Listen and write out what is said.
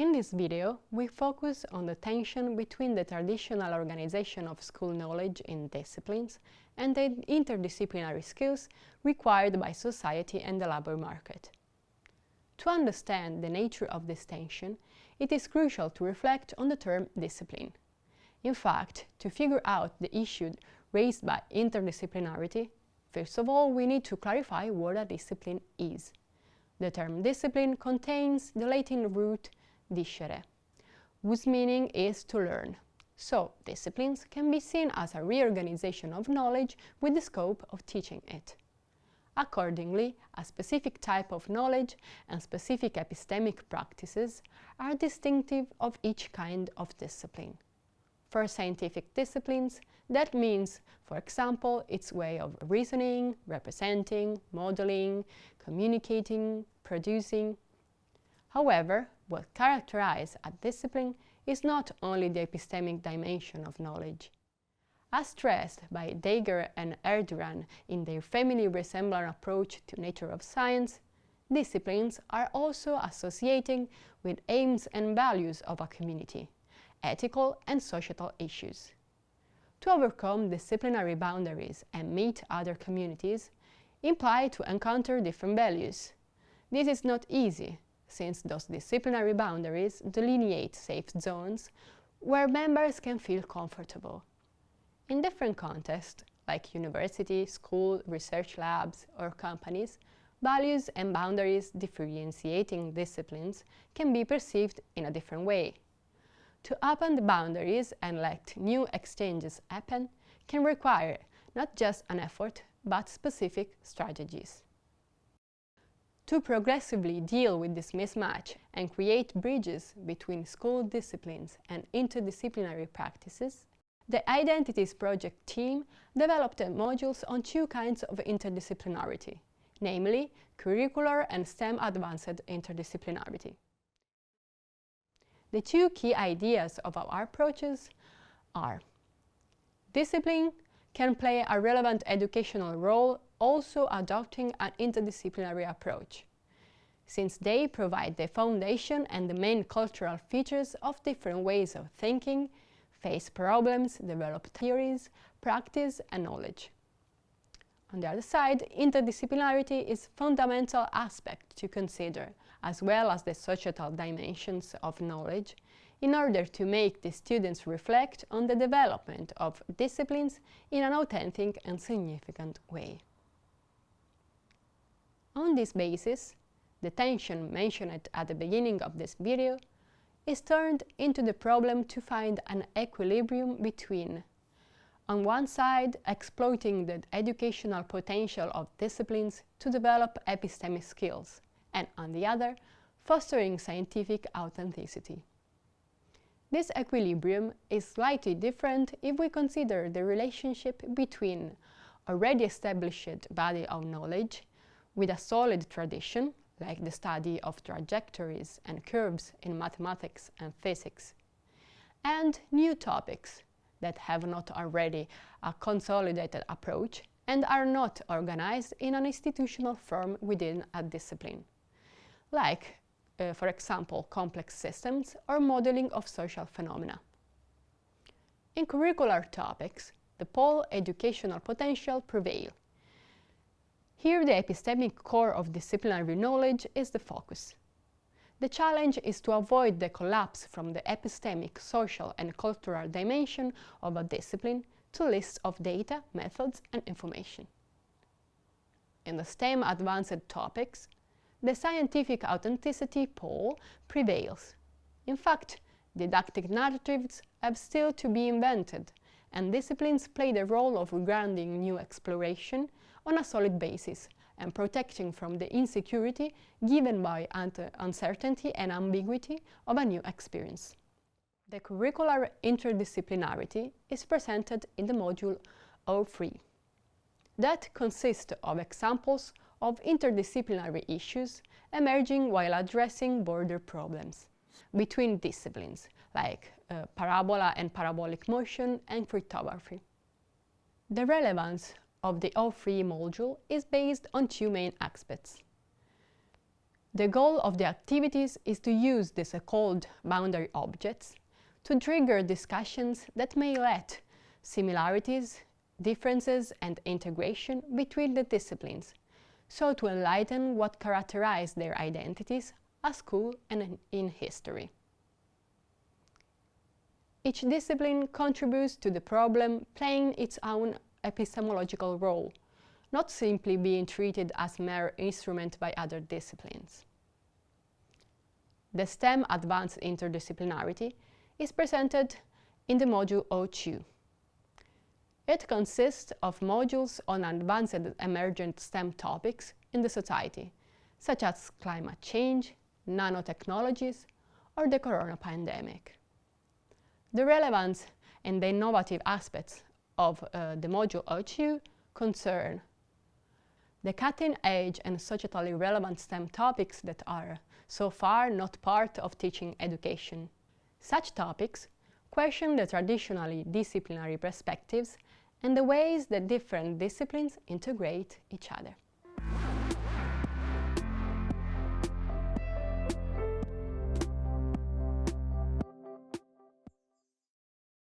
In this video, we focus on the tension between the traditional organization of school knowledge in disciplines and the interdisciplinary skills required by society and the labor market. To understand the nature of this tension, it is crucial to reflect on the term discipline. In fact, to figure out the issue raised by interdisciplinarity, first of all, we need to clarify what a discipline is. The term discipline contains the Latin root discere, whose meaning is to learn. So, disciplines can be seen as a reorganization of knowledge with the scope of teaching it. Accordingly, a specific type of knowledge and specific epistemic practices are distinctive of each kind of discipline. For scientific disciplines, that means, for example, its way of reasoning, representing, modeling, communicating, producing. However, what characterizes a discipline is not only the epistemic dimension of knowledge. As stressed by Dagger and Erduran in their family resemblant approach to nature of science, disciplines are also associating with aims and values of a community, ethical and societal issues. To overcome disciplinary boundaries and meet other communities imply to encounter different values. This is not easy, since those disciplinary boundaries delineate safe zones where members can feel comfortable. In different contexts, like university, school, research labs, or companies, values and boundaries differentiating disciplines can be perceived in a different way. To open the boundaries and let new exchanges happen can require not just an effort, but specific strategies. To progressively deal with this mismatch and create bridges between school disciplines and interdisciplinary practices, the Identities Project team developed modules on two kinds of interdisciplinarity, namely Curricular and STEM Advanced Interdisciplinarity. The two key ideas of our approaches are: discipline can play a relevant educational role also adopting an interdisciplinary approach, since they provide the foundation and the main cultural features of different ways of thinking, face problems, develop theories, practice, and knowledge. On the other side, interdisciplinarity is a fundamental aspect to consider, as well as the societal dimensions of knowledge, in order to make the students reflect on the development of disciplines in an authentic and significant way. On this basis, the tension mentioned at the beginning of this video is turned into the problem to find an equilibrium between, on one side, exploiting the educational potential of disciplines to develop epistemic skills, and on the other, fostering scientific authenticity. This equilibrium is slightly different if we consider the relationship between already established body of knowledge with a solid tradition, like the study of trajectories and curves in mathematics and physics, and new topics that have not already a consolidated approach and are not organized in an institutional form within a discipline, like, for example, complex systems or modeling of social phenomena. In curricular topics, the pole educational potential prevails. Here, the epistemic core of disciplinary knowledge is the focus. The challenge is to avoid the collapse from the epistemic, social, and cultural dimension of a discipline to lists of data, methods, and information. In the STEM advanced topics, the scientific authenticity pole prevails. In fact, didactic narratives have still to be invented, and disciplines play the role of grounding new exploration on a solid basis and protecting from the insecurity given by uncertainty and ambiguity of a new experience. The curricular interdisciplinarity is presented in the module 03. That consists of examples of interdisciplinary issues emerging while addressing border problems between disciplines, like parabola and parabolic motion and cryptography. The relevance of the 03 module is based on two main aspects. The goal of the activities is to use the so-called boundary objects to trigger discussions that may let similarities, differences and integration between the disciplines, so to enlighten what characterize their identities at school and in history. Each discipline contributes to the problem playing its own epistemological role, not simply being treated as mere instrument by other disciplines. The STEM Advanced Interdisciplinarity is presented in the module 02. It consists of modules on advanced emergent STEM topics in the society, such as climate change, nanotechnologies, or the corona pandemic. The relevance and the innovative aspects of the module 02 concern the cutting-edge and societally relevant STEM topics that are so far not part of teaching education. Such topics question the traditionally disciplinary perspectives and the ways that different disciplines integrate each other.